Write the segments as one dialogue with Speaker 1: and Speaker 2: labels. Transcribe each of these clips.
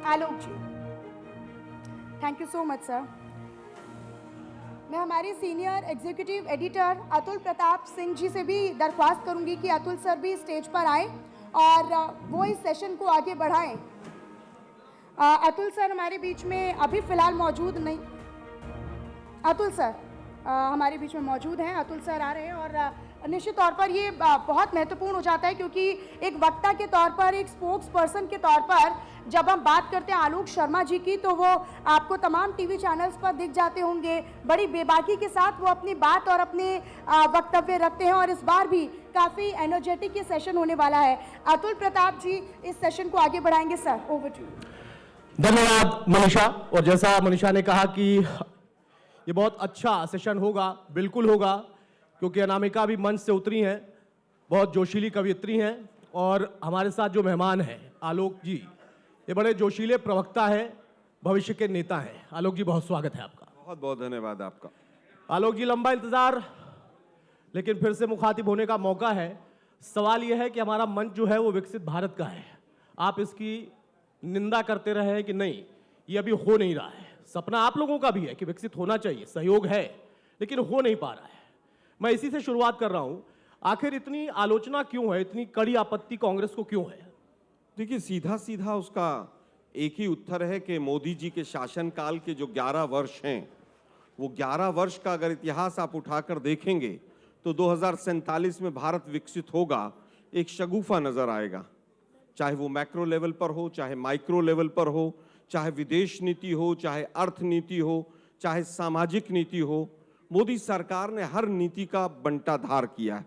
Speaker 1: Alok ji, thank you so much sir. मैं हमारे senior executive editor Atul Pratap Singh ji से भी दरख्वास्त करूंगी कि अतुल सर भी स्टेज पर आए और वो इस सेशन को आगे बढ़ाएं। अतुल सर हमारे बीच में अभी फ़िलहाल मौजूद नहीं। अतुल सर हमारे बीच में मौजूद हैं। अतुल सर आ रहे हैं और निश्चित तौर पर ये बहुत महत्वपूर्ण हो जाता है, क्योंकि एक वक्ता के तौर पर, एक स्पोक्स पर्सन के तौर पर जब हम बात करते हैं आलोक शर्मा जी की, तो वो आपको तमाम टीवी चैनल्स पर दिख जाते होंगे। बड़ी बेबाकी के साथ वो अपनी बात और अपने वक्तव्य रखते हैं और इस बार भी काफ़ी एनर्जेटिक ये सेशन होने वाला है। अतुल प्रताप जी इस सेशन को आगे बढ़ाएंगे। Sir, over to you.
Speaker 2: धन्यवाद मनीषा। और जैसा मनीषा ने कहा कि ये बहुत अच्छा सेशन होगा, बिल्कुल होगा, क्योंकि अनामिका भी मंच से उतरी हैं, बहुत जोशीली कवियत्री हैं। और हमारे साथ जो मेहमान हैं आलोक जी, ये बड़े जोशीले प्रवक्ता हैं, भविष्य के नेता हैं। आलोक जी, बहुत स्वागत है आपका।
Speaker 3: बहुत बहुत धन्यवाद आपका।
Speaker 2: आलोक जी, लंबा इंतजार, लेकिन फिर से मुखातिब होने का मौका है। सवाल यह है कि हमारा मंच जो है वो विकसित भारत का है। आप इसकी निंदा करते रहे हैं कि नहीं, ये अभी हो नहीं रहा है। सपना आप लोगों का भी है कि विकसित होना चाहिए, सहयोग है, लेकिन हो नहीं पा रहा है। मैं इसी से शुरुआत कर रहा हूं। आखिर इतनी आलोचना क्यों है, इतनी कड़ी आपत्ति कांग्रेस को क्यों है?
Speaker 3: देखिए, सीधा सीधा उसका एक ही उत्तर है कि मोदी जी के शासनकाल के जो 11 वर्ष हैं, वो 11 वर्ष का अगर इतिहास आप उठाकर देखेंगे तो 2047 में भारत विकसित होगा, एक शगुफा नजर आएगा। चाहे वो मैक्रो लेवल पर हो, चाहे माइक्रो लेवल पर हो, चाहे विदेश नीति हो, चाहे अर्थनीति हो, चाहे सामाजिक नीति हो, मोदी सरकार ने हर नीति का बंटाधार किया है।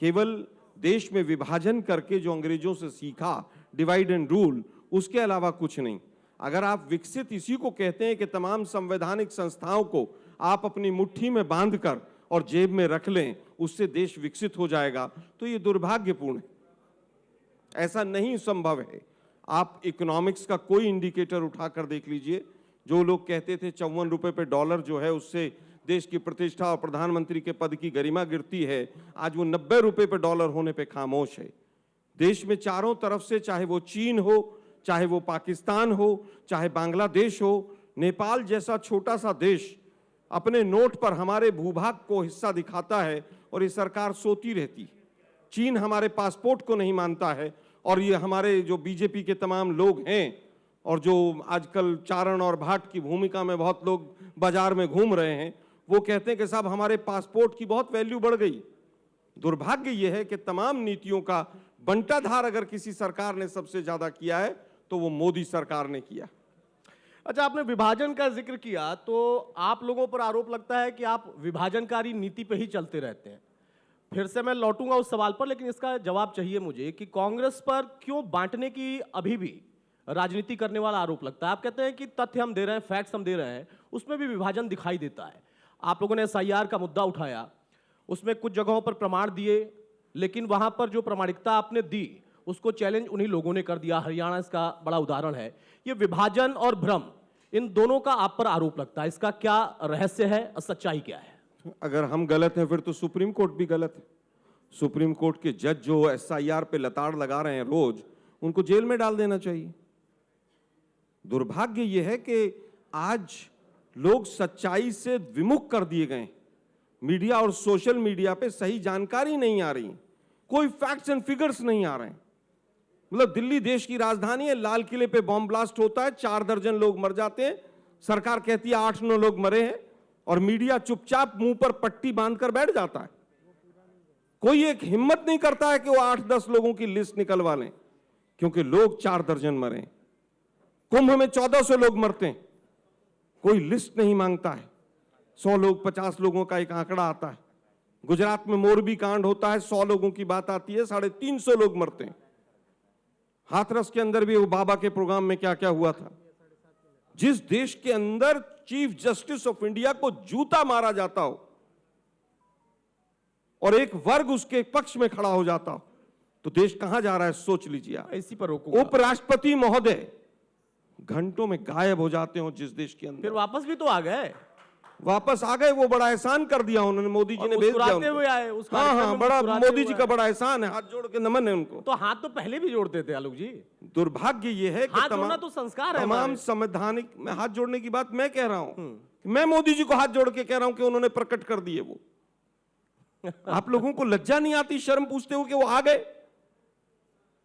Speaker 3: केवल देश में विभाजन करके जो अंग्रेजों से सीखा, डिवाइड एंड रूल, उसके अलावा कुछ नहीं। अगर आप विकसित इसी को कहते हैं कि तमाम संवैधानिक संस्थाओं को आप अपनी मुट्ठी में बांधकर और जेब में रख लें, उससे देश विकसित हो जाएगा, तो ये दुर्भाग्यपूर्ण है। ऐसा नहीं संभव है। आप इकोनॉमिक्स का कोई इंडिकेटर उठाकर देख लीजिए। जो लोग कहते थे 54 रुपए पे डॉलर जो है उससे देश की प्रतिष्ठा और प्रधानमंत्री के पद की गरिमा गिरती है, आज वो 90 रुपए पे डॉलर होने पे खामोश है। देश में चारों तरफ से, चाहे वो चीन हो, चाहे वो पाकिस्तान हो, चाहे बांग्लादेश हो, नेपाल जैसा छोटा सा देश अपने नोट पर हमारे भूभाग को हिस्सा दिखाता है और ये सरकार सोती रहती है। चीन हमारे पासपोर्ट को नहीं मानता है और ये हमारे जो बीजेपी के तमाम लोग हैं और जो आजकल चारण और भाट की भूमिका में बहुत लोग बाजार में घूम रहे हैं, वो कहते हैं कि साहब हमारे पासपोर्ट की बहुत वैल्यू बढ़ गई। दुर्भाग्य ये है कि तमाम नीतियों का बंटाधार अगर किसी सरकार ने सबसे ज्यादा किया है तो वो मोदी सरकार ने किया।
Speaker 2: अच्छा, आपने विभाजन का जिक्र किया, तो आप लोगों पर आरोप लगता है कि आप विभाजनकारी नीति पे ही चलते रहते हैं। फिर से मैं लौटूंगा उस सवाल पर, लेकिन इसका जवाब चाहिए मुझे कि कांग्रेस पर क्यों बांटने की अभी भी राजनीति करने वाला आरोप लगता है? आप कहते हैं कि तथ्य हम दे रहे हैं, फैक्ट्स हम दे रहे हैं, उसमें भी विभाजन दिखाई देता है। आप लोगों ने SIR का मुद्दा उठाया, उसमें कुछ जगहों पर प्रमाण दिए, लेकिन वहां पर जो प्रामाणिकता आपने दी उसको चैलेंज उन्हीं लोगों ने कर दिया। हरियाणा इसका बड़ा उदाहरण है। ये विभाजन और भ्रम, इन दोनों का आप पर आरोप लगता है, इसका क्या रहस्य है, सच्चाई क्या है?
Speaker 3: अगर हम गलत हैं फिर तो सुप्रीम कोर्ट भी गलत है। सुप्रीम कोर्ट के जज जो SIR पे लताड़ लगा रहे हैं रोज, उनको जेल में डाल देना चाहिए। दुर्भाग्य यह है कि आज लोग सच्चाई से विमुख कर दिए गए। मीडिया और सोशल मीडिया पे सही जानकारी नहीं आ रही, कोई फैक्ट्स एंड फिगर्स नहीं आ रहे हैं। मतलब दिल्ली देश की राजधानी है, लाल किले पे बॉम्ब ब्लास्ट होता है, 4 दर्जन लोग मर जाते हैं, सरकार कहती है 8-9 लोग मरे हैं और मीडिया चुपचाप मुंह पर पट्टी बांधकर बैठ जाता है। कोई एक हिम्मत नहीं करता है कि वो 8-10 लोगों की लिस्ट निकलवा लें, क्योंकि लोग 4 दर्जन मरे। कुंभ में 1400 लोग मरते हैं, कोई लिस्ट नहीं मांगता है। 100 लोग, 50 लोगों का एक आंकड़ा आता है। गुजरात में मोरबी कांड होता है, 100 लोगों की बात आती है, 350 लोग मरते हैं। हाथरस के अंदर भी वो बाबा के प्रोग्राम में क्या क्या हुआ था। जिस देश के अंदर चीफ जस्टिस ऑफ इंडिया को जूता मारा जाता हो और एक वर्ग उसके पक्ष में खड़ा हो जाता हो, तो देश कहां जा रहा है, सोच लीजिए आप।
Speaker 2: इसी पर रोकूंगा।
Speaker 3: उपराष्ट्रपति महोदय घंटों में गायब हो जाते हो जिस देश के अंदर।
Speaker 2: फिर वापस भी तो आ गए।
Speaker 3: वापस आ गए, वो बड़ा एहसान कर दिया उन्होंने, मोदी जी
Speaker 2: और
Speaker 3: ने भेज दिया
Speaker 2: मुस्कुराते
Speaker 3: उनको।
Speaker 2: हुए आए उस
Speaker 3: हाँ
Speaker 2: कार्यक्रम
Speaker 3: हाँ,
Speaker 2: में,
Speaker 3: बड़ा
Speaker 2: मुस्कुराते
Speaker 3: मोदी जी
Speaker 2: हुए
Speaker 3: का
Speaker 2: आए।
Speaker 3: बड़ा एहसान है, हाथ जोड़ के नमन है उनको।
Speaker 2: तो हाथ तो पहले भी जोड़ते थे आलोक जी।
Speaker 3: दुर्भाग्य ये है कि
Speaker 2: हाथ जोड़ना तो संस्कार है
Speaker 3: तमाम
Speaker 2: हमारे।
Speaker 3: संवैधानिक में हाथ जोड़ने की बात मैं कह रहा हूं, मैं मोदी जी को हाथ जोड़ के कह रहा हूं कि उन्होंने प्रकट कर दिए वो। आप लोगों को लज्जा नहीं आती शर्म पूछते हो कि वो आ गए,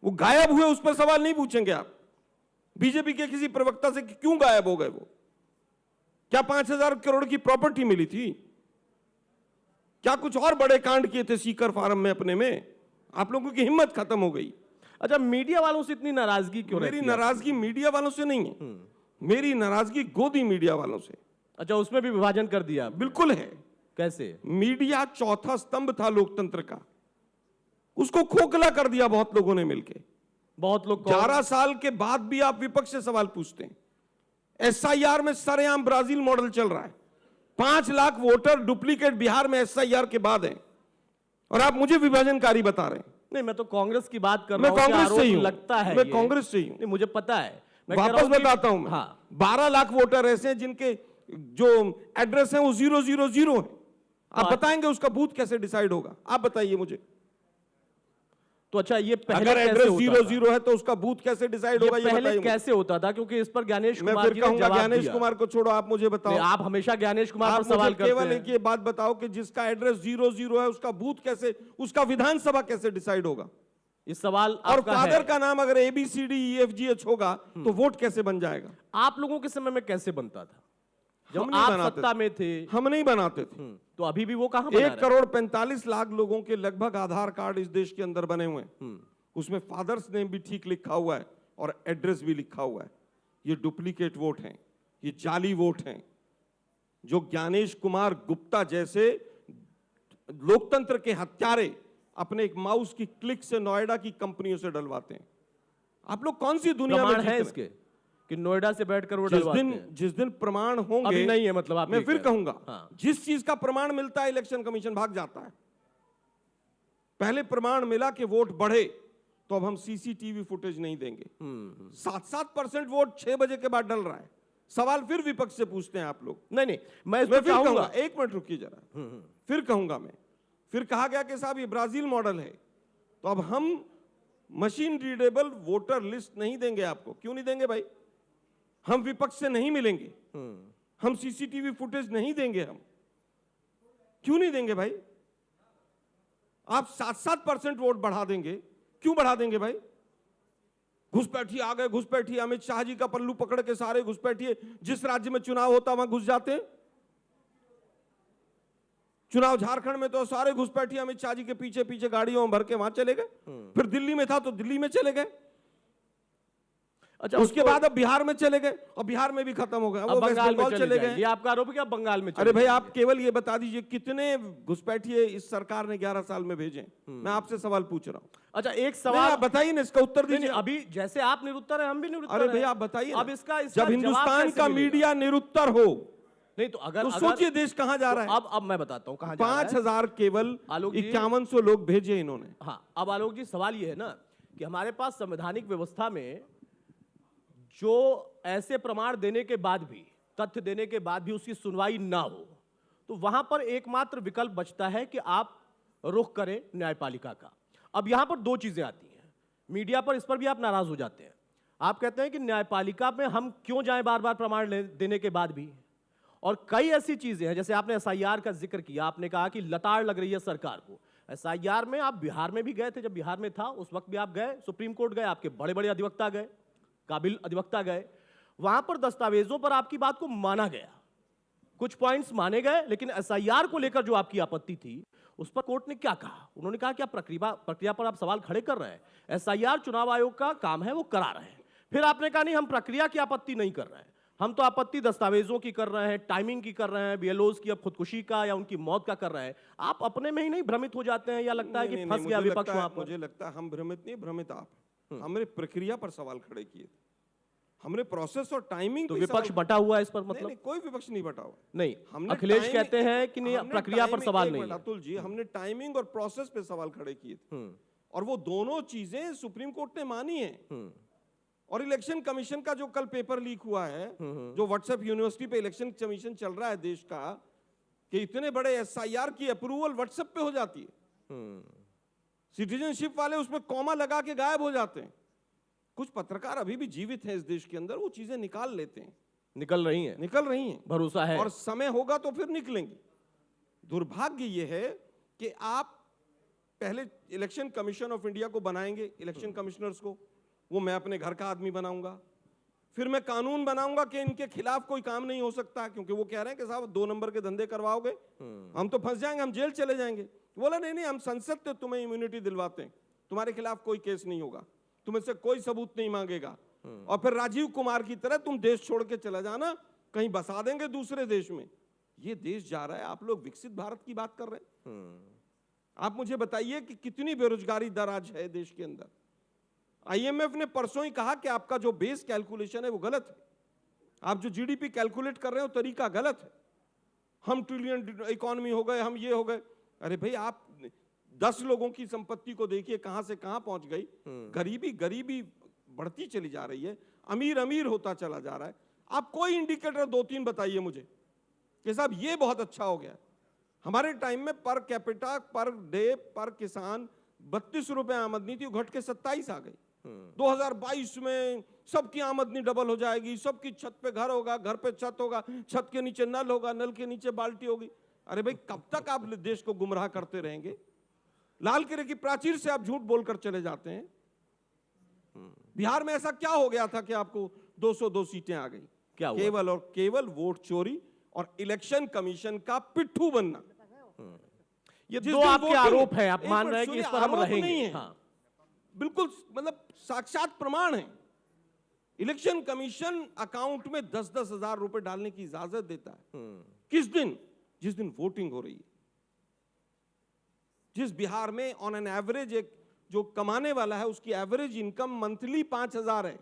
Speaker 3: वो गायब हुए, उस पर सवाल नहीं पूछेंगे आप बीजेपी के किसी प्रवक्ता से कि क्यों गायब हो गए वो? क्या 5,000 करोड़ की प्रॉपर्टी मिली थी? क्या कुछ और बड़े कांड किए थे सीकर फार्म में अपने में? आप लोगों की हिम्मत खत्म हो गई।
Speaker 2: अच्छा, मीडिया वालों से इतनी नाराजगी क्यों
Speaker 3: मेरी
Speaker 2: रहती है?
Speaker 3: नाराजगी मीडिया वालों से नहीं है, मेरी नाराजगी गोदी मीडिया वालों से।
Speaker 2: अच्छा, उसमें भी विभाजन कर दिया आपने?
Speaker 3: बिल्कुल है।
Speaker 2: कैसे?
Speaker 3: मीडिया चौथा स्तंभ था लोकतंत्र का, उसको खोखला कर दिया बहुत लोगों ने मिलके।
Speaker 2: बहुत लोग
Speaker 3: 11 साल के बाद भी आप विपक्ष से सवाल पूछते हैं। एसआईआर में सरेआम ब्राजील मॉडल चल रहा है। 5 लाख वोटर डुप्लीकेट बिहार में एसआईआर के बाद हैं, और आप मुझे विभाजनकारी बता रहे हैं।
Speaker 2: नहीं, मैं तो कांग्रेस की बात कर
Speaker 3: मैं
Speaker 2: रहा हूं।
Speaker 3: कांग्रेस
Speaker 2: आरोप
Speaker 3: से ही हूं,
Speaker 2: लगता है
Speaker 3: मैं
Speaker 2: ये।
Speaker 3: कांग्रेस से ही हूं।
Speaker 2: नहीं, मुझे पता है। मैं कह रहा
Speaker 3: वापस
Speaker 2: हूं कि-
Speaker 3: बताता हूं मैं।
Speaker 2: हाँ,
Speaker 3: 12 लाख वोटर ऐसे हैं जिनके जो एड्रेस है वो 000 है। आप बताएंगे उसका बूथ कैसे डिसाइड होगा? आप बताइए मुझे।
Speaker 2: तो अच्छा, ये पहले
Speaker 3: अगर
Speaker 2: कैसे
Speaker 3: एड्रेस
Speaker 2: होता था?
Speaker 3: 00 है तो उसका बूथ कैसे डिसाइड
Speaker 2: ये
Speaker 3: होगा? ये
Speaker 2: पहले
Speaker 3: बताइए मुझे।
Speaker 2: कैसे होता था? क्योंकि इस पर ज्ञानेश
Speaker 3: मैं
Speaker 2: कुमार
Speaker 3: फिर
Speaker 2: जी ने
Speaker 3: कहूंगा
Speaker 2: जवाब
Speaker 3: ज्ञानेश
Speaker 2: दिया।
Speaker 3: कुमार को छोड़ो, आप मुझे बताओ।
Speaker 2: नहीं, आप हमेशा ज्ञानेश कुमार
Speaker 3: आप
Speaker 2: पर सवाल
Speaker 3: मुझे
Speaker 2: करते
Speaker 3: केवल
Speaker 2: हैं।
Speaker 3: एक ये बात बताओ कि जिसका एड्रेस 00 है उसका बूथ कैसे, उसका विधानसभा कैसे डिसाइड होगा?
Speaker 2: इस सवाल
Speaker 3: और
Speaker 2: आपका
Speaker 3: फादर
Speaker 2: है।
Speaker 3: का नाम अगर ABCDEFGH होगा तो वोट कैसे बन जाएगा?
Speaker 2: आप लोगों के समय में कैसे बनता था जब
Speaker 3: हम नहीं
Speaker 2: आप
Speaker 3: बनाते
Speaker 2: सत्ता में थे?
Speaker 3: हम नहीं बनाते थे।
Speaker 2: तो अभी भी वो कहां बना
Speaker 3: 1 करोड़ 45 लाख लोगों के लगभग आधार कार्ड इस देश के अंदर बने हुए हैं। उसमें फादर्स नेम भी ठीक लिखा हुआ है और एड्रेस भी लिखा हुआ है। ये डुप्लीकेट वोट हैं, ये जाली वोट हैं, जो ज्ञानेश कुमार गुप्ता जैसे लोकतंत्र के हत्यारे अपने एक माउस की क्लिक से नोएडा की कंपनियों से डलवाते हैं। आप लोग कौन सी दुनिया में
Speaker 2: प्रमाण
Speaker 3: जीत
Speaker 2: है
Speaker 3: रहे हैं?
Speaker 2: इसके कि नोएडा से बैठकर वो
Speaker 3: जिस
Speaker 2: डलवाते
Speaker 3: दिन
Speaker 2: हैं?
Speaker 3: जिस दिन प्रमाण होंगे,
Speaker 2: अभी नहीं है, मतलब आप
Speaker 3: मैं
Speaker 2: ये
Speaker 3: फिर
Speaker 2: कह रहे हैं।
Speaker 3: कहूंगा,
Speaker 2: हाँ।
Speaker 3: जिस चीज का प्रमाण मिलता है इलेक्शन कमीशन भाग जाता है। पहले प्रमाण मिला कि वोट बढ़े तो अब हम सीसीटीवी फुटेज नहीं देंगे। 7% वोट 6 बजे के बाद डल रहा है। सवाल फिर विपक्ष से पूछते हैं आप लोग।
Speaker 2: नहीं नहीं, मैं इस
Speaker 3: मैं
Speaker 2: पर
Speaker 3: फिर
Speaker 2: चाहूंगा।
Speaker 3: कहूंगा, 1 मिनट रुकिए जरा, फिर कहूंगा मैं। फिर कहा गया कि साहब ये ब्राजील मॉडल है, तो अब हम मशीन रीडेबल वोटर लिस्ट नहीं देंगे आपको। क्यों नहीं देंगे भाई? हम विपक्ष से नहीं मिलेंगे, हम सीसीटीवी फुटेज नहीं देंगे। हम क्यों नहीं देंगे भाई? आप 7% वोट बढ़ा देंगे, क्यों बढ़ा देंगे भाई? घुसपैठिए आ गए, घुसपैठिए, अमित शाह जी का पल्लू पकड़ के सारे घुसपैठिए जिस राज्य में चुनाव होता वहां घुस जाते हैं। चुनाव झारखंड में तो सारे घुसपैठिए अमित शाह जी के पीछे पीछे गाड़ियों में भर के वहां चले गए। फिर दिल्ली में था तो दिल्ली में चले गए।
Speaker 2: अच्छा,
Speaker 3: उसके बाद अब बिहार में चले गए और बिहार में भी खत्म हो गया। वो वेस्ट
Speaker 2: बंगाल में
Speaker 3: बंगाल चले गए।
Speaker 2: ये आपका आरोप है कि आप बंगाल में
Speaker 3: अरे भाई, आप केवल ये बता दीजिए कितने घुसपैठिए इस सरकार ने 11 साल में भेजे? मैं आपसे सवाल पूछ रहा हूं।
Speaker 2: अच्छा, एक
Speaker 3: नहीं,
Speaker 2: सवाल
Speaker 3: आप बताइए ना, इसका उत्तर
Speaker 2: नहीं,
Speaker 3: दीजिए।
Speaker 2: नहीं, अभी जैसे आप निरुत्तर है, हम भी निरुत्तर
Speaker 3: अरे
Speaker 2: हैं।
Speaker 3: भैया आप बताइए
Speaker 2: अब
Speaker 3: ना।
Speaker 2: इसका
Speaker 3: जब हिंदुस्तान का
Speaker 2: मीडिया
Speaker 3: मीडिया निरुत्तर हो
Speaker 2: नहीं तो अगर
Speaker 3: तो
Speaker 2: अगर-
Speaker 3: सोचिए देश कहां जा रहा है।
Speaker 2: अब मैं बताता हूं कहां जा रहा है।
Speaker 3: 5,000 केवल
Speaker 2: आलोक जी-
Speaker 3: 5100 लोग भेजे इन्होंने।
Speaker 2: हाँ, अब आलोक जी, सवाल ये है ना कि हमारे पास संवैधानिक व्यवस्था में जो ऐसे प्रमाण देने के बाद भी, तथ्य देने के बाद भी उसकी सुनवाई ना हो, तो वहां पर एकमात्र विकल्प बचता है कि आप रुख करें न्यायपालिका का। अब यहां पर दो चीजें आती हैं। मीडिया पर इस पर भी आप नाराज हो जाते हैं। आप कहते हैं कि न्यायपालिका में हम क्यों जाएं बार बार प्रमाण देने के बाद भी। और कई ऐसी चीजें हैं, जैसे आपने एसआईआर का जिक्र किया, आपने कहा कि लताड़ लग रही है सरकार को। एसआईआर में आप बिहार में भी गए थे, जब बिहार में था उस वक्त भी आप गए, सुप्रीम कोर्ट गए, आपके बड़े बड़े अधिवक्ता गए, काबिल अधिवक्ता गए। वहां पर दस्तावेजों पर आपकी बात को माना गया, कुछ पॉइंट्स माने गए, लेकिन एसआईआर को लेकर जो आपकी आपत्ति थी उस पर कोर्ट ने क्या कहा? उन्होंने कहा कि आप प्रक्रिया पर आप सवाल खड़े कर रहे हैं। एसआईआर चुनाव आयोग का काम है, वो करा रहे हैं। फिर आपने कहा नहीं, हम प्रक्रिया की आपत्ति नहीं कर रहे हैं, हम तो आपत्ति दस्तावेजों की कर रहे हैं, टाइमिंग की कर रहे हैं, बीएलओज की अब खुदकुशी का या उनकी मौत का कर रहे हैं। आप अपने में ही नहीं भ्रमित हो जाते हैं, या लगता है कि फंस गया विपक्ष वहां पर?
Speaker 3: मुझे लगता है हम भ्रमित नहीं, भ्रमित आप। हमने प्रक्रिया पर सवाल खड़े किए, हमने प्रोसेस और टाइमिंग।
Speaker 2: तो विपक्ष बटा हुआ है इस पर, मतलब?
Speaker 3: नहीं, कोई विपक्ष नहीं बटा हुआ।
Speaker 2: नहीं,
Speaker 3: हमने
Speaker 2: अखिलेश कहते हैं कि नहीं, प्रक्रिया पर सवाल नहीं है।
Speaker 3: अतुल जी, हमने टाइमिंग और प्रोसेस पे सवाल खड़े किए थे, और वो दोनों चीजें सुप्रीम कोर्ट ने मानी है। और इलेक्शन कमीशन का जो कल पेपर लीक हुआ है, जो व्हाट्सएप यूनिवर्सिटी पे इलेक्शन कमीशन चल रहा है देश का, कि इतने बड़े एसआईआर की अप्रूवल व्हाट्सएप पे हो जाती है, सिटीजनशिप वाले उसमें कॉमा लगा के गायब हो जाते हैं। कुछ पत्रकार अभी भी जीवित हैं इस देश के अंदर, वो चीजें निकाल लेते हैं,
Speaker 2: निकल रही हैं, भरोसा है।
Speaker 3: और समय होगा तो फिर निकलेंगी। दुर्भाग्य ये है कि आप पहले इलेक्शन कमीशन ऑफ इंडिया को बनाएंगे, इलेक्शन कमिश्नर्स को, वो मैं अपने घर का आदमी बनाऊंगा, फिर मैं कानून बनाऊंगा कि इनके खिलाफ कोई काम नहीं हो सकता, क्योंकि वो कह रहे हैं कि साहब 2 नंबर के धंधे करवाओगे हम तो फंस जाएंगे, हम जेल चले जाएंगे। बोला नहीं नहीं, हम संसद से तुम्हें इम्यूनिटी दिलवाते हैं, तुम्हारे खिलाफ कोई केस नहीं होगा, तुम्हें से कोई सबूत नहीं मांगेगा, और फिर राजीव कुमार की तरह तुम देश छोड़ के चला जाना, कहीं बसा देंगे दूसरे देश में। ये देश जा रहा है, आप लोग विकसित भारत की बात कर रहे हैं। आप मुझे बताइए कि कितनी बेरोजगारी दर आज है देश के अंदर। आईएमएफ ने परसों ही कहा कि आपका जो बेस कैलकुलेशन है वो गलत है, आप जो जीडीपी कैलकुलेट कर रहे हो तरीका गलत है, हम ट्रिलियन इकोनॉमी हो गए, हम ये हो गए। अरे भाई, आप 10 लोगों की संपत्ति को देखिए कहां से कहां पहुंच गई। गरीबी गरीबी बढ़ती चली जा रही है, अमीर अमीर होता चला जा रहा है। आप कोई इंडिकेटर 2-3 बताइए मुझे कि साहब ये बहुत अच्छा हो गया। हमारे टाइम में पर कैपिटा पर डे पर किसान 32 रुपए आमदनी थी, घट के 27 आ गई। 2022 में सबकी आमदनी डबल हो जाएगी, सबकी छत पे घर होगा, घर पे छत होगा, छत के नीचे नल होगा, नल के नीचे बाल्टी होगी। अरे भाई, कब तक आप देश को गुमराह करते रहेंगे? लाल किले की प्राचीर से आप झूठ बोलकर चले जाते हैं। बिहार में ऐसा क्या हो गया था कि आपको 202 सीटें आ गई?
Speaker 2: क्या हुआ?
Speaker 3: केवल और केवल वोट चोरी और इलेक्शन कमीशन का पिट्ठू बनना।
Speaker 2: ये
Speaker 3: जिस
Speaker 2: 2
Speaker 3: दिन
Speaker 2: आपके
Speaker 3: वोटिंग-
Speaker 2: आरोप है, आप
Speaker 3: एक
Speaker 2: मान
Speaker 3: मिनट
Speaker 2: रहे हैं कि इस
Speaker 3: सुनिए,
Speaker 2: पर हम
Speaker 3: आरोप
Speaker 2: रहेंगे।
Speaker 3: नहीं है।
Speaker 2: हाँ।
Speaker 3: बिल्कुल, मतलब साक्षात प्रमाण है। इलेक्शन कमीशन अकाउंट में 10-10 हजार रुपए डालने की इजाजत देता है। किस दिन? जिस दिन वोटिंग हो रही है। जिस बिहार में ऑन एन एवरेज एक जो कमाने वाला है उसकी एवरेज इनकम मंथली 5,000 है,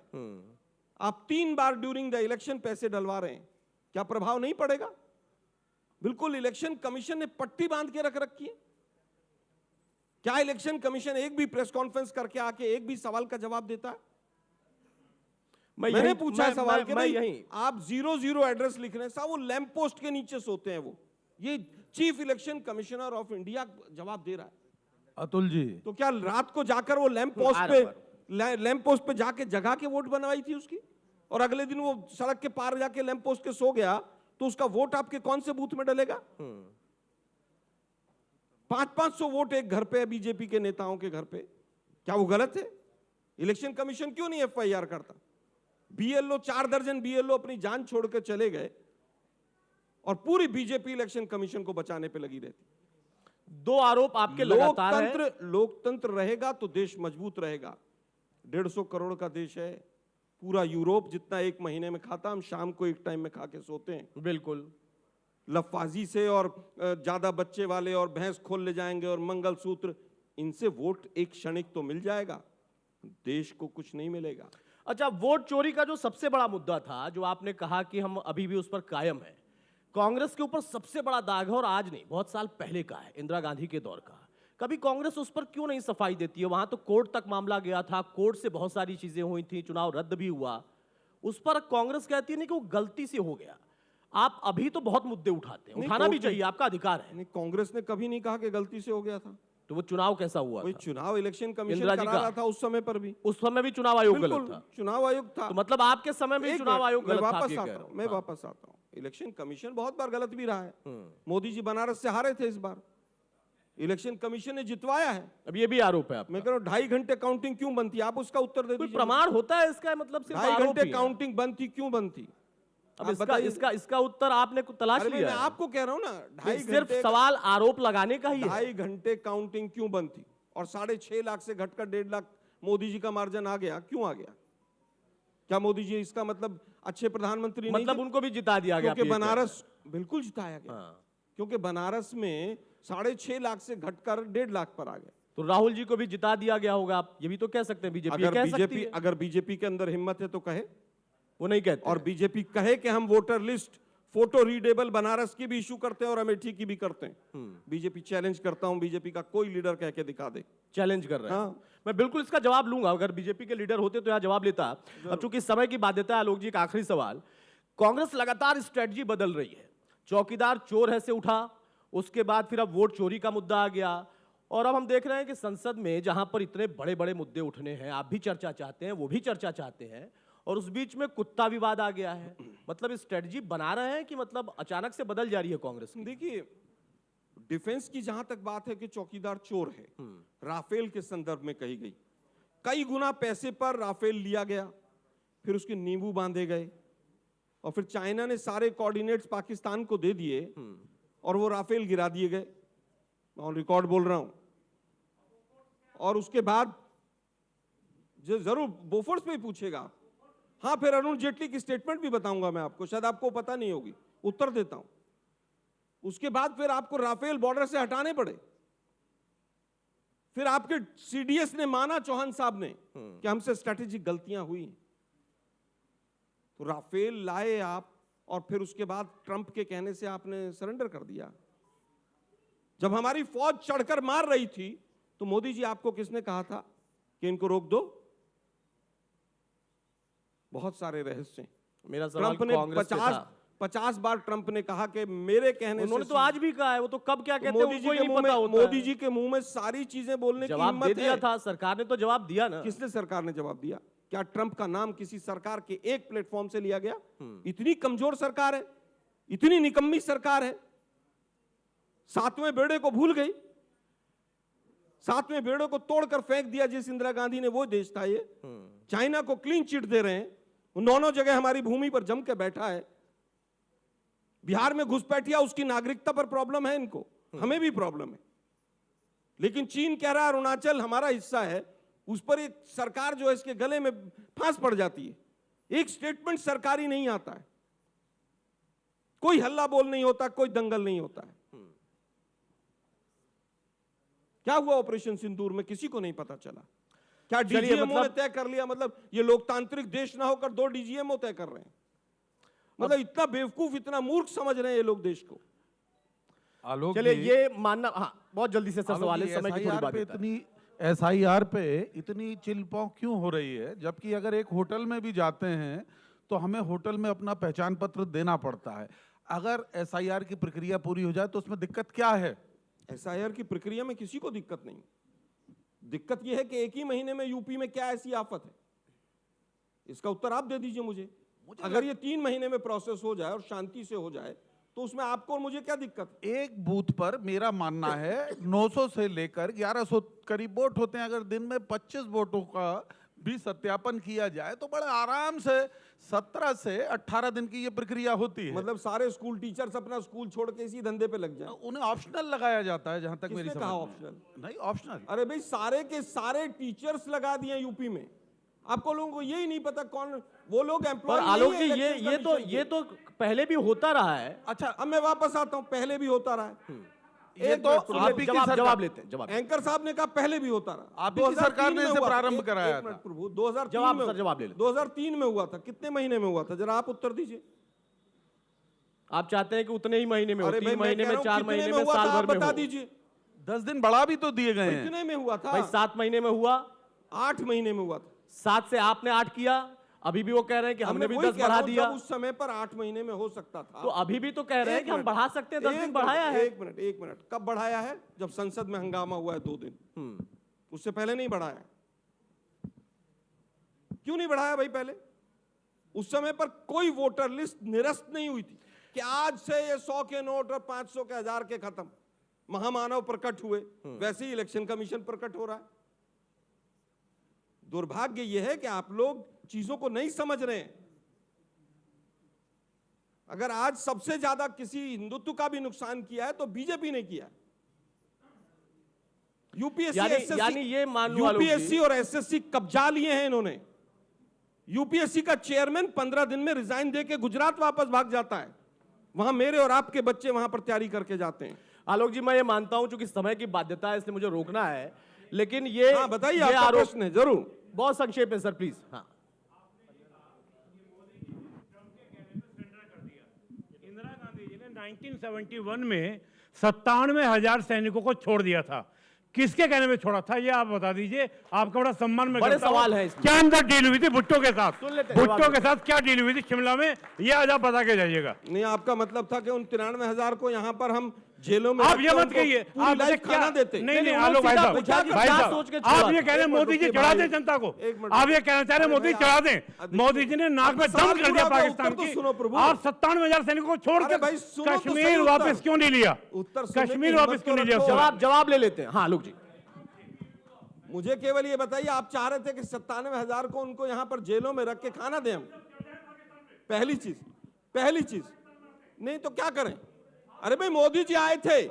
Speaker 3: आप 3 बार ड्यूरिंग द इलेक्शन पैसे डलवा रहे हैं, क्या प्रभाव नहीं पड़ेगा? बिल्कुल, इलेक्शन कमीशन ने पट्टी बांध के रख रखी है। क्या इलेक्शन कमीशन एक भी प्रेस कॉन्फ्रेंस करके आके एक भी सवाल का जवाब देता है? मैंने पूछा है सवाल कि भाई आप 00 एड्रेस लिख रहे हैं, साहब वो लैंप पोस्ट के नीचे सोते हैं वो। ये chief election commissioner of India जवाब दे रहा है।
Speaker 2: अतुल जी,
Speaker 3: तो क्या रात को जाकर वो लैंप पोस्ट पे जाके जगा के वोट बनवाई थी उसकी, और अगले दिन वो सड़क के पार जाके लैंप पोस्ट के सो गया, तो उसका वोट आपके कौन से बूथ में डलेगा? 500-500 वोट एक घर पे है बीजेपी के नेताओं के घर पे, क्या वो गलत है? इलेक्शन कमीशन क्यों नहीं एफआईआर करता? बीएलओ 4 दर्जन बीएलओ अपनी जान छोड़ के चले गए और पूरी बीजेपी इलेक्शन कमीशन को बचाने पे लगी रहती।
Speaker 2: 2 आरोप आपके लगातार है।
Speaker 3: लोकतंत्र रहेगा तो देश मजबूत रहेगा। 150 करोड़ का देश है, पूरा यूरोप जितना एक महीने में खाता, हम शाम को एक टाइम में खा के सोते हैं।
Speaker 2: बिल्कुल,
Speaker 3: लफाजी से और ज्यादा बच्चे वाले और भैंस खोल ले जाएंगे और मंगलसूत्र, इनसे वोट एक क्षणिक तो मिल जाएगा, देश को कुछ नहीं मिलेगा।
Speaker 2: अच्छा, वोट चोरी का जो सबसे बड़ा मुद्दा था, जो आपने कहा कि हम अभी भी उस पर कायम है, कांग्रेस के ऊपर सबसे बड़ा दाग है, और आज नहीं, बहुत साल पहले का है, इंदिरा गांधी के दौर का। कभी कांग्रेस उस पर क्यों नहीं सफाई देती है? वहां तो कोर्ट तक मामला गया था, कोर्ट से बहुत सारी चीजें हुई थी, चुनाव रद्द भी हुआ, उस पर कांग्रेस कहती है नहीं कि वो गलती से हो गया। आप अभी तो बहुत मुद्दे उठाते हैं, उठाना भी चाहिए, आपका अधिकार है।
Speaker 3: नहीं, कांग्रेस ने कभी नहीं कहा कि गलती से हो गया था।
Speaker 2: तो वो चुनाव कैसा हुआ
Speaker 3: वही
Speaker 2: था?
Speaker 3: चुनाव इलेक्शन कमीशन
Speaker 2: इंदिरा जी
Speaker 3: करा
Speaker 2: का।
Speaker 3: रहा था उस समय पर भी।
Speaker 2: उस समय भी चुनाव आयोग गलत
Speaker 3: बिल्कुल,
Speaker 2: था।
Speaker 3: चुनाव आयोग था।
Speaker 2: तो मतलब आपके समय में
Speaker 3: एक
Speaker 2: चुनाव
Speaker 3: मिनट,
Speaker 2: आयोग
Speaker 3: मैं
Speaker 2: गलत था,
Speaker 3: वापस
Speaker 2: आप ये कह
Speaker 3: आता
Speaker 2: रहे
Speaker 3: हूं,
Speaker 2: हो।
Speaker 3: मैं
Speaker 2: हाँ।
Speaker 3: वापस आता हूं। इलेक्शन कमीशन बहुत बार गलत भी रहा है। मोदी जी बनारस से हारे थे, इस बार इलेक्शन कमीशन ने जितवाया है।
Speaker 2: अब ये भी आरोप है आपका।
Speaker 3: मैं कह रहा हूं 2.5 घंटे काउंटिंग क्यों बंद थी? आप उसका उत्तर दे
Speaker 2: कोई
Speaker 3: दीजिए।
Speaker 2: प्रमाण होता है इसका? मतलब सिर्फ
Speaker 3: 2.5
Speaker 2: आरोप
Speaker 3: घंटे
Speaker 2: ही है।
Speaker 3: काउंटिंग बंद थी, क्यों बंद थी?
Speaker 2: अब
Speaker 3: आप
Speaker 2: इसका
Speaker 3: बताइए।
Speaker 2: इसका उत्तर आपने तलाश
Speaker 3: अरे भाई,
Speaker 2: लिया
Speaker 3: मैं
Speaker 2: है।
Speaker 3: आपको कह रहा हूं ना, 2.5
Speaker 2: सिर्फ
Speaker 3: घंटे
Speaker 2: सवाल आरोप लगाने का ही है।
Speaker 3: 2.5 घंटे काउंटिंग क्यों बंद थी? और 6.5 लाख से घटकर 1.5 लाख मोदी जी का मार्जिन आ गया, क्यों आ गया? क्या मोदी जी इसका मतलब अच्छे प्रधानमंत्री नहीं
Speaker 2: मतलब
Speaker 3: थे?
Speaker 2: उनको भी जिता दिया गया?
Speaker 3: क्योंकि बनारस बिल्कुल जिताया गया।
Speaker 2: हाँ।
Speaker 3: क्योंकि बनारस में 6.5 लाख से घटकर 1.5 लाख पर आ गए।
Speaker 2: तो राहुल जी को भी जिता दिया गया होगा, आप ये भी तो कह सकते हैं। बीजेपी कह सकती है।
Speaker 3: अगर बीजेपी के अंदर हिम्मत है तो कहे।
Speaker 2: वो नहीं कहते।
Speaker 3: और बीजेपी कहे कि हम voter list photo readable Banaras की भी इशू करते हैं और अमेठी की भी करते हैं। बीजेपी चैलेंज करता हूं, बीजेपी का कोई लीडर कह के दिखा दे।
Speaker 2: चैलेंज कर रहे हैं।
Speaker 3: हाँ।
Speaker 2: मैं बिल्कुल इसका जवाब लूंगा, अगर बीजेपी के लीडर होते तो यहाँ जवाब लेता। अब चूंकि समय की बाध्यता है, आलोक जी, का आखिरी सवाल। कांग्रेस लगातार स्ट्रेटजी बदल रही है, चौकीदार चोर है से उठा, उसके बाद फिर अब वोट चोरी का मुद्दा आ गया, और अब हम देख रहे हैं कि संसद में जहां पर इतने बड़े बड़े मुद्दे उठने हैं, आप भी चर्चा चाहते हैं, वो भी चर्चा चाहते हैं, और उस बीच में कुत्ता विवाद आ गया है। मतलब स्ट्रेटजी बना रहे हैं कि मतलब अचानक से बदल जा रही है कांग्रेस की?
Speaker 3: देखिए, डिफेंस की जहां तक बात है कि चौकीदार चोर है, राफेल के संदर्भ में कही गई, कई गुना पैसे पर राफेल लिया गया, फिर उसके नींबू बांधे गए, और फिर चाइना ने सारे कोऑर्डिनेट्स पाकिस्तान को दे दिए और वो राफेल गिरा दिए गए। मैं ऑन रिकॉर्ड बोल रहा हूं। और उसके बाद जो जरूर बोफोर्स पे ही पूछेगा, हाँ, फिर अरुण जेटली की स्टेटमेंट भी बताऊंगा मैं आपको, शायद आपको पता नहीं होगी, उत्तर देता हूं। उसके बाद फिर आपको राफेल बॉर्डर से हटाने पड़े, फिर आपके सीडीएस ने माना, चौहान साहब ने, कि हमसे स्ट्रैटेजिक गलतियां हुई। तो राफेल लाए आप, और फिर उसके बाद ट्रंप के कहने से आपने सरेंडर कर दिया। जब हमारी फौज चढ़कर मार रही थी तो मोदी जी, आपको किसने कहा था कि इनको रोक दो? बहुत सारे रहस्य।
Speaker 2: मेरा सवाल
Speaker 3: ट्रंप ने
Speaker 2: कांग्रेस पे था।
Speaker 3: 50 बार ट्रंप ने कहा कि मेरे कहने
Speaker 2: उन्होंने
Speaker 3: से
Speaker 2: तो आज भी कहा है, वो तो कब क्या कहते हैं
Speaker 3: मोदी जी
Speaker 2: उनको ही
Speaker 3: के
Speaker 2: नहीं
Speaker 3: मुंह
Speaker 2: पता
Speaker 3: में,
Speaker 2: होता है।
Speaker 3: मोदी जी के मुंह में सारी चीजें बोलने की
Speaker 2: जवाब दे
Speaker 3: हिम्मत
Speaker 2: दिया
Speaker 3: है।
Speaker 2: था, सरकार ने तो जवाब दिया ना।
Speaker 3: किसने सरकार ने जवाब दिया? क्या ट्रंप का नाम किसी सरकार के एक प्लेटफॉर्म से लिया गया? इतनी कमजोर सरकार है, इतनी निकम्मी सरकार है, सातवें बेड़े को भूल गई, सातवें बेड़े को तोड़कर फेंक दिया जिस इंदिरा गांधी ने, वो देश था ये। चाइना को क्लीन चिट दे रहे हैं, 9 जगह हमारी भूमि पर जम के बैठा है। बिहार में घुसपैठिया, उसकी नागरिकता पर प्रॉब्लम है इनको, हमें भी प्रॉब्लम है। लेकिन चीन कह रहा है अरुणाचल हमारा हिस्सा है, उस पर एक सरकार जो है इसके गले में फांस पड़ जाती है। एक स्टेटमेंट सरकारी नहीं आता है, कोई हल्ला बोल नहीं होता, कोई दंगल नहीं होता है। क्या हुआ ऑपरेशन सिंदूर में, किसी को नहीं पता चला। क्या डीजीएमओ ने तय कर लिया? मतलब ये लोकतांत्रिक देश ना होकर 2 डीजीएमओ तय कर रहे हैं। मतलब इतना बेवकूफ, इतना मूर्ख समझ रहे हैं ये लोग देश को।
Speaker 4: आलोक
Speaker 2: चलिए,
Speaker 4: जी,
Speaker 2: ये मानना, हाँ, बहुत जल्दी से सर सवाल है, समय की थोड़ी बात है।
Speaker 4: इतनी एसआईआर पे इतनी चिलपौ क्यों हो रही है? जबकि अगर एक होटल में भी जाते हैं तो हमें होटल में अपना पहचान पत्र देना पड़ता है। अगर एसआईआर की प्रक्रिया पूरी हो जाए तो उसमें दिक्कत क्या है?
Speaker 3: एसआईआर की प्रक्रिया में किसी को दिक्कत नहीं। दिक्कत यह है कि एक ही महीने में यूपी में क्या ऐसी आफत है, इसका उत्तर आप दे दीजिए मुझे। अगर ये 3 महीने में प्रोसेस हो जाए और शांति से हो जाए तो उसमें आपको और मुझे क्या दिक्कत है?
Speaker 4: एक बूथ पर मेरा मानना है 900 से लेकर 1100 करीब वोट होते हैं। अगर दिन में 25 वोटों का भी सत्यापन किया जाए तो बड़े आराम से 17 से 18 दिन की ये प्रक्रिया होती है।
Speaker 3: मतलब सारे स्कूल टीचर्स अपना स्कूल छोड़ के इसी धंधे पे लग जाए।
Speaker 4: उन्हें ऑप्शनल लगाया जाता है, जहां तक मेरी
Speaker 3: किसने
Speaker 4: समझ
Speaker 3: कहा
Speaker 4: में।
Speaker 3: ऑप्शनल?
Speaker 4: नहीं, ऑप्शनल।
Speaker 3: अरे भाई, सारे के सारे टीचर्स लगा दिए यूपी में। आपको लोगों को यही नहीं पता कौन वो लोग
Speaker 2: पर
Speaker 3: एम्प्लॉय।
Speaker 2: आलोक जी, ये तो पहले भी होता रहा है।
Speaker 3: अच्छा, अब मैं वापस आता हूं, पहले भी होता रहा है।
Speaker 4: ये तो आप ही की
Speaker 2: जवाब लेते हैं, जवाब।
Speaker 3: एंकर साहब ने कहा पहले भी होता रहा।
Speaker 4: आप ही की सरकार ने इसे प्रारंभ कराया
Speaker 3: एक मिनट
Speaker 4: था।
Speaker 3: प्रभु, 2003
Speaker 2: जवाब
Speaker 3: में,
Speaker 2: सर, जवाब ले लें।
Speaker 3: 2003 में हुआ था। कितने महीने में हुआ था, जरा आप उत्तर दीजिए।
Speaker 2: आप चाहते हैं कि उतने ही महीने में हो,
Speaker 3: अरे
Speaker 2: 3
Speaker 3: भाई, मैं
Speaker 2: महीने
Speaker 3: कह
Speaker 2: में,
Speaker 3: रहा हूं
Speaker 2: 4
Speaker 3: कितने
Speaker 2: महीने
Speaker 3: में
Speaker 2: में,
Speaker 3: हुआ था,
Speaker 2: साल
Speaker 3: आप
Speaker 2: भर में
Speaker 3: बता
Speaker 2: हो।
Speaker 3: दीजिए।
Speaker 4: 10 दिन बढ़ा भी तो दिए गए हैं।
Speaker 3: कितने में हुआ था?
Speaker 2: भाई 7 महीने में हुआ,
Speaker 3: 8 महीने में हुआ था।
Speaker 2: 7 से आपने 8 किया, अभी भी वो कह रहे हैं कि हमने भी 10 बढ़ा दिया।
Speaker 3: उस समय पर 8 महीने में हो सकता था,
Speaker 2: तो अभी भी तो कह रहे हैं कि हम बढ़ा सकते हैं, 10 दिन बढ़ाया है।
Speaker 3: एक मिनट, कब बढ़ाया है? जब संसद में हंगामा हुआ है 2 दिन, उससे पहले नहीं बढ़ाया। क्यों नहीं बढ़ाया भाई? पहले उस समय पर कोई वोटर लिस्ट निरस्त नहीं हुई थी कि आज से ये 100 के नोट और 500 के 1000 के खत्म। महामानव प्रकट हुए, वैसे ही इलेक्शन कमीशन प्रकट हो रहा है। दुर्भाग्य यह है कि आप लोग चीजों को नहीं समझ रहे हैं। अगर आज सबसे ज्यादा किसी हिंदुत्व का भी नुकसान किया है तो बीजेपी ने किया।
Speaker 2: यानी ये मान लो आलोक जी,
Speaker 3: यूपीएससी और एसएससी कब्जा लिए हैं इन्होंने। यूपीएससी का चेयरमैन 15 दिन में रिजाइन देके गुजरात वापस भाग जाता है। वहां मेरे और आपके बच्चे वहां पर तैयारी करके जाते हैं।
Speaker 2: आलोक जी, मैं ये मानता हूं चूंकि समय की बाध्यता है इसलिए मुझे रोकना है, लेकिन ये
Speaker 3: बताइए,
Speaker 2: ये
Speaker 3: आपका
Speaker 2: आरोप
Speaker 3: प्रश्न है, जरूर।
Speaker 2: बहुत संक्षेप में सर, प्लीज। हाँ,
Speaker 5: इंदिरा गांधी जी ने 1971 में 97,000 सैनिकों को छोड़ दिया था। किसके कहने में छोड़ा था, ये आप बता दीजिए। आपका बड़ा सम्मान में
Speaker 2: बड़े
Speaker 5: करता हूं।
Speaker 2: सवाल है इसमें।
Speaker 5: क्या अंदर डील हुई थी भुट्टो के साथ?
Speaker 2: सुन लेते हैं,
Speaker 5: भुट्टो के साथ क्या डील हुई थी शिमला में, ये आज आप बता के जाइएगा।
Speaker 3: नहीं, आपका मतलब था कि उन 93,000 को यहाँ पर हम जेलों में
Speaker 5: आप
Speaker 3: रख
Speaker 5: ये
Speaker 3: के
Speaker 5: मत
Speaker 3: उनको
Speaker 5: कहिए,
Speaker 3: पूरी
Speaker 5: आप
Speaker 3: लाइफ खाना देते।
Speaker 5: नहीं नहीं
Speaker 2: उन्होंने
Speaker 5: आलोक भाई
Speaker 2: सीधा
Speaker 5: साहब,
Speaker 2: पूछा कि
Speaker 5: भाई
Speaker 2: क्या
Speaker 5: साहब,
Speaker 2: सोच के
Speaker 5: आप
Speaker 2: छोड़ा?
Speaker 5: ये कह रहे हैं
Speaker 3: एक
Speaker 5: मोदी
Speaker 3: मिनट
Speaker 5: जी
Speaker 3: रुकिए
Speaker 5: चढ़ा
Speaker 3: भाई।
Speaker 5: दें जनता को,
Speaker 3: एक मिनट
Speaker 5: आप ये कहना चाह रहे हैं मोदी चढ़ा दें। मोदी जी ने नाक में दम कर दिया पाकिस्तान
Speaker 3: तो
Speaker 5: की।
Speaker 3: सुनो प्रभु।
Speaker 5: आप 97,000 सैनिकों को छोड़
Speaker 3: अरे
Speaker 5: के
Speaker 3: भाई, सुनो तो
Speaker 5: कश्मीर
Speaker 3: सही उत्तर।
Speaker 5: वापस क्यों नहीं लिया?
Speaker 3: उत्तर सुनने की
Speaker 5: कश्मीर
Speaker 3: हिम्मत
Speaker 5: वापस
Speaker 3: तो
Speaker 5: क्यों नहीं लिया?
Speaker 3: रखो।
Speaker 2: जवाब ले लेते हैं। हाँ आलोक जी,
Speaker 3: मुझे केवल ये बताइए, आप चाह रहे थे कि 97,000 को उनको यहाँ पर जेलों में रख के खाना दें हम? पहली चीज नहीं तो क्या करें? अरे भाई, मोदी जी आए थे।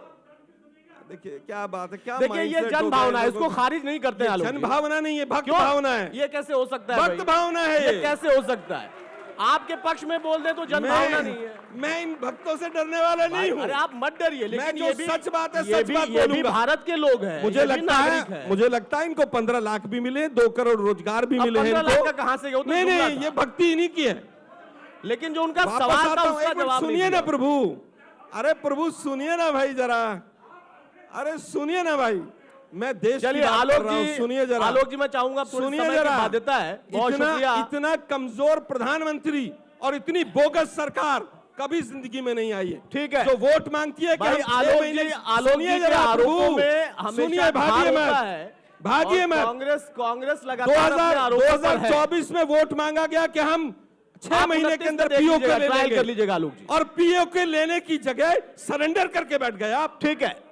Speaker 3: देखिए क्या बात है, क्या
Speaker 2: देखिए ये
Speaker 3: mindset
Speaker 2: जन
Speaker 3: हो गया
Speaker 2: भावना है,
Speaker 3: इन लोगों
Speaker 2: इसको
Speaker 3: का।
Speaker 2: खारिज नहीं करते हैं
Speaker 3: ये
Speaker 2: आलोक
Speaker 3: जन
Speaker 2: जी।
Speaker 3: भावना नहीं है, भक्त
Speaker 2: क्यों?
Speaker 3: भावना है।
Speaker 2: ये कैसे हो सकता है
Speaker 3: भक्त
Speaker 2: भाई?
Speaker 3: भावना है
Speaker 2: ये
Speaker 3: ये।
Speaker 2: कैसे हो सकता है? आपके पक्ष में बोल दे तो जन भावना नहीं है।
Speaker 3: मैं इन भक्तों से डरने वाला नहीं हूँ।
Speaker 2: अरे आप मत डरिए,
Speaker 3: मैं
Speaker 2: लेकिन
Speaker 3: जो
Speaker 2: ये भी
Speaker 3: सच बात है,
Speaker 2: ये
Speaker 3: सच
Speaker 2: भी-
Speaker 3: बात
Speaker 2: ये भी
Speaker 3: बोलूंगा।
Speaker 2: भारत के लोग हैं,
Speaker 3: मुझे
Speaker 2: ये भी
Speaker 3: लगता
Speaker 2: नागरिक
Speaker 3: है
Speaker 2: हैं।
Speaker 3: मुझे लगता है इनको 15 लाख भी मिले, 2 करोड़ रोजगार भी
Speaker 2: अब
Speaker 3: मिले हैं
Speaker 2: 15 लाख
Speaker 3: इनको।
Speaker 2: का कहाँ से गया? वो तो
Speaker 3: नहीं
Speaker 2: जुमला
Speaker 3: नहीं,
Speaker 2: था।
Speaker 3: ये भक्ति इन्हीं की है।
Speaker 2: लेकिन जो उनका
Speaker 3: वापस
Speaker 2: सवाल
Speaker 3: आता
Speaker 2: था
Speaker 3: हूं,
Speaker 2: उसका
Speaker 3: एक मिनट
Speaker 2: जवाब नहीं
Speaker 3: सुनिए ना
Speaker 2: दिया।
Speaker 3: प्रभु। अरे प्रभु सुनिए ना भाई जरा। अरे सुनिए ना भाई, मैं देश की
Speaker 2: चलिए
Speaker 3: बात कर
Speaker 2: आलोक
Speaker 3: रहा हूं,
Speaker 2: जी,
Speaker 3: सुनिए जरा।
Speaker 2: आलोक जी मैं चाहूंगा थोड़ी
Speaker 3: सुनिए
Speaker 2: समय की
Speaker 3: जरा।
Speaker 2: बाध्यता है। बहुत शुक्रिया।
Speaker 3: इतना कमजोर प्रधानमंत्री और इतनी बोगस सरकार कभी जिंदगी में नहीं आई है।
Speaker 2: ठीक है।
Speaker 3: जो वोट मांगती है कि
Speaker 2: भाई
Speaker 3: हम 6
Speaker 2: आलोक
Speaker 3: महीने
Speaker 2: जी, आलोक
Speaker 3: सुनिए
Speaker 2: जी के
Speaker 3: जरा
Speaker 2: आरोपों
Speaker 3: प्रभु।
Speaker 2: में हमेशा
Speaker 3: सुनिए,
Speaker 2: भार
Speaker 3: भागिए
Speaker 2: होता
Speaker 3: मत,
Speaker 2: है।
Speaker 3: भागिए
Speaker 2: और
Speaker 3: मत।
Speaker 2: कांग्रेस लगातार अपने आरोपों पर है।
Speaker 3: 2024 में वोट मांगा गया कि हम 6
Speaker 2: आप
Speaker 3: महीने
Speaker 2: 29
Speaker 3: के अंदर
Speaker 2: में देख
Speaker 3: पीओके
Speaker 2: लीजिएगा,
Speaker 3: ले
Speaker 2: ट्रायल
Speaker 3: लेंगे।
Speaker 2: कर लीजिएगा आलोक जी।
Speaker 3: और पीओके लेने की जगह सरेंडर करके बैठ गए आप।
Speaker 2: ठीक है,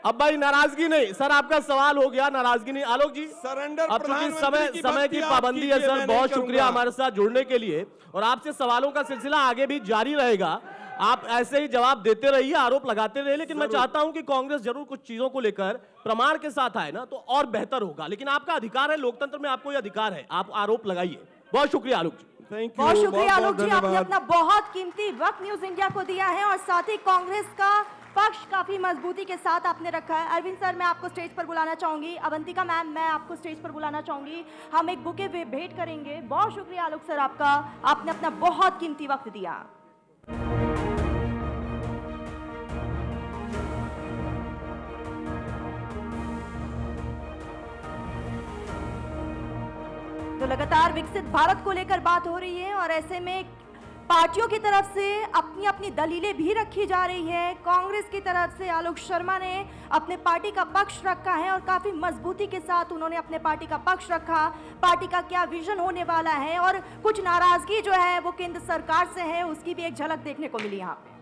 Speaker 2: अब भाई नाराजगी नहीं सर, आपका सवाल हो गया, नाराजगी नहीं। आलोक जी
Speaker 3: सरेंडर
Speaker 2: अब चूंकि
Speaker 3: प्रधानमंत्री
Speaker 2: समय की
Speaker 3: भक्ति आप
Speaker 2: पाबंदी है
Speaker 3: कीजिए,
Speaker 2: सर,
Speaker 3: मैं
Speaker 2: बहुत
Speaker 3: नहीं
Speaker 2: शुक्रिया
Speaker 3: करूंगा।
Speaker 2: हमारे साथ जुड़ने के लिए, और आपसे सवालों का सिलसिला आगे भी जारी रहेगा। आप ऐसे ही जवाब देते रहिए, आरोप लगाते रहिए, लेकिन मैं चाहता हूं कि कांग्रेस जरूर कुछ चीजों को लेकर प्रमाण के साथ आए ना, तो और बेहतर होगा। लेकिन आपका अधिकार है, लोकतंत्र में आपको यह अधिकार है, आप आरोप लगाइए। बहुत शुक्रिया आलोक जी।
Speaker 3: थैंक यू,
Speaker 1: बहुत शुक्रिया आलोक जी, आपने
Speaker 3: धन्यवाद।
Speaker 1: अपना बहुत कीमती वक्त न्यूज इंडिया को दिया है और साथ ही कांग्रेस का पक्ष काफी मजबूती के साथ आपने रखा है। अरविंद सर, मैं आपको स्टेज पर बुलाना चाहूंगी। अवंतिका मैम, मैं आपको स्टेज पर बुलाना चाहूंगी। हम एक बुके भेंट करेंगे। बहुत शुक्रिया आलोक सर आपका, आपने अपना बहुत कीमती वक्त दिया। तो लगातार विकसित भारत को लेकर बात हो रही है और ऐसे में पार्टियों की तरफ से अपनी अपनी दलीलें भी रखी जा रही है। कांग्रेस की तरफ से आलोक शर्मा ने अपने पार्टी का पक्ष रखा है और काफी मजबूती के साथ उन्होंने अपने पार्टी का पक्ष रखा। पार्टी का क्या विजन होने वाला है और कुछ नाराजगी जो है वो केंद्र सरकार से है, उसकी भी एक झलक देखने को मिली यहाँ पे।